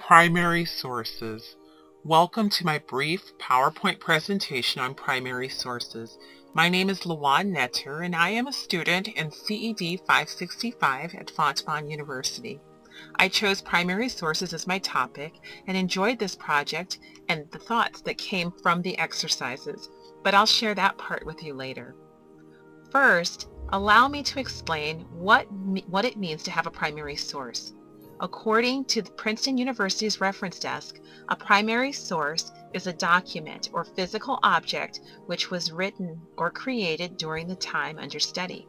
Primary sources. Welcome to my brief PowerPoint presentation on primary sources. My name is Lawan Netter, and I am a student in CED 565 at Fontbonne University. I chose primary sources as my topic and enjoyed this project and the thoughts that came from the exercises, but I'll share that part with you later. First, allow me to explain what it means to have a primary source. According to the Princeton University's reference desk, a primary source is a document or physical object which was written or created during the time under study.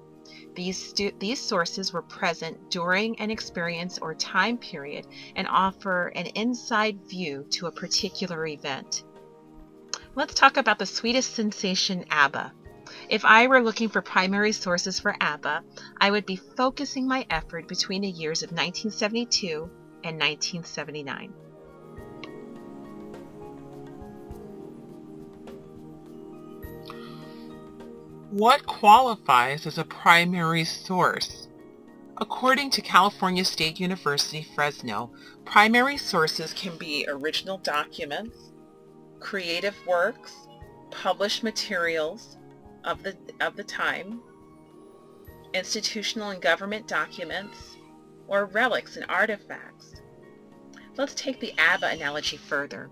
These sources were present during an experience or time period and offer an inside view to a particular event. Let's talk about the sweetest sensation, ABBA. If I were looking for primary sources for ABBA, I would be focusing my effort between the years of 1972 and 1979. What qualifies as a primary source? According to California State University, Fresno, primary sources can be original documents, creative works, published materials of the time, institutional and government documents, or relics and artifacts. Let's take the ABBA analogy further.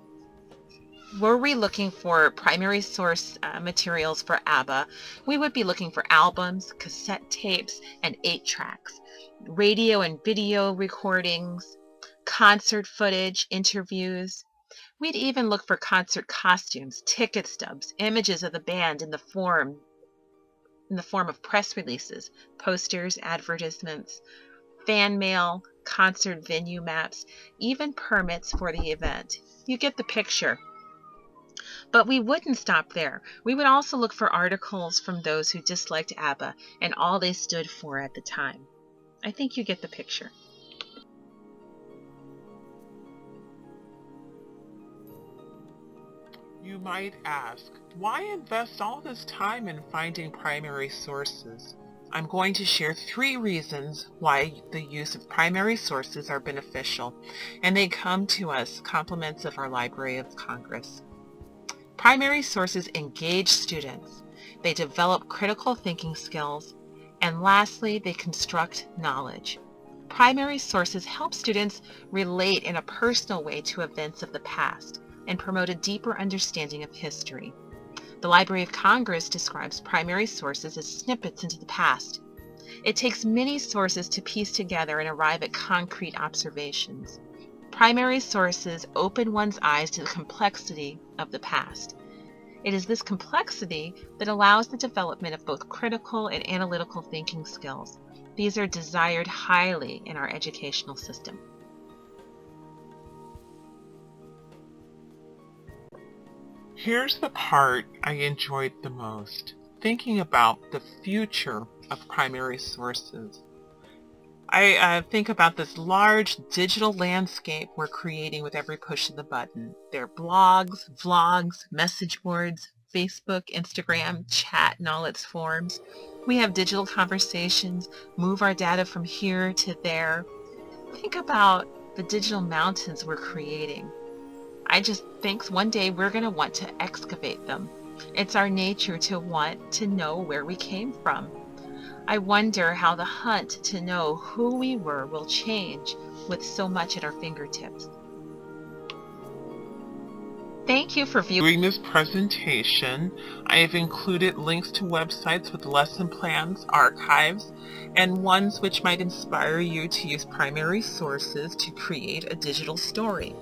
Were we looking for primary source materials for ABBA, we would be looking for albums, cassette tapes, and 8-tracks, radio and video recordings, concert footage, interviews. We'd even look for concert costumes, ticket stubs, images of the band in the form of press releases, posters, advertisements, fan mail, concert venue maps, even permits for the event. You get the picture. But we wouldn't stop there. We would also look for articles from those who disliked ABBA and all they stood for at the time. I think you get the picture. You might ask, why invest all this time in finding primary sources? I'm going to share 3 reasons why the use of primary sources are beneficial, and they come to us compliments of our Library of Congress. Primary sources engage students. They develop critical thinking skills, and lastly, they construct knowledge. Primary sources help students relate in a personal way to events of the past and promote a deeper understanding of history. The Library of Congress describes primary sources as snippets into the past. It takes many sources to piece together and arrive at concrete observations. Primary sources open one's eyes to the complexity of the past. It is this complexity that allows the development of both critical and analytical thinking skills. These are desired highly in our educational system. Here's the part I enjoyed the most, thinking about the future of primary sources. I think about this large digital landscape we're creating with every push of the button. There are blogs, vlogs, message boards, Facebook, Instagram, chat in all its forms. We have digital conversations, move our data from here to there. Think about the digital mountains we're creating. I just think one day we're going to want to excavate them. It's our nature to want to know where we came from. I wonder how the hunt to know who we were will change with so much at our fingertips. Thank you for viewing this presentation. I have included links to websites with lesson plans, archives, and ones which might inspire you to use primary sources to create a digital story.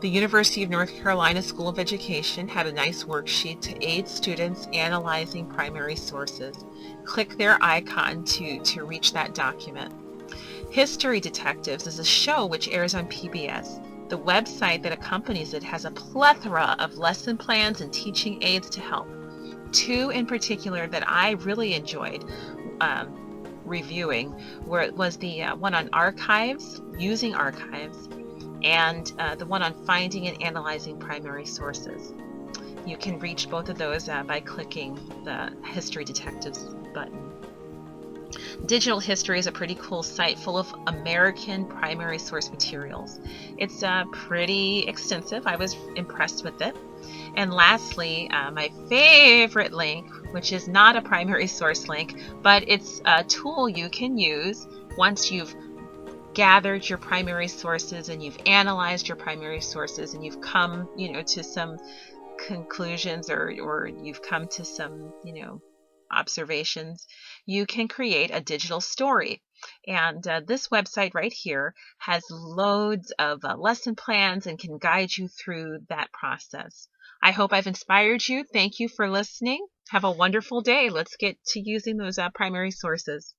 The University of North Carolina School of Education had a nice worksheet to aid students analyzing primary sources. Click their icon to reach that document. History Detectives is a show which airs on PBS. The website that accompanies it has a plethora of lesson plans and teaching aids to help. 2 in particular that I really enjoyed reviewing was the one on archives, using archives, and the one on finding and analyzing primary sources. You can reach both of those by clicking the History Detectives button. Digital History is a pretty cool site full of American primary source materials. It's pretty extensive. I was impressed with it. And lastly, my favorite link, which is not a primary source link, but it's a tool you can use once you've gathered your primary sources and you've analyzed your primary sources and you've come, to some conclusions, or you've come to some, observations. You can create a digital story. And this website right here has loads of lesson plans and can guide you through that process. I hope I've inspired you. Thank you for listening. Have a wonderful day. Let's get to using those primary sources.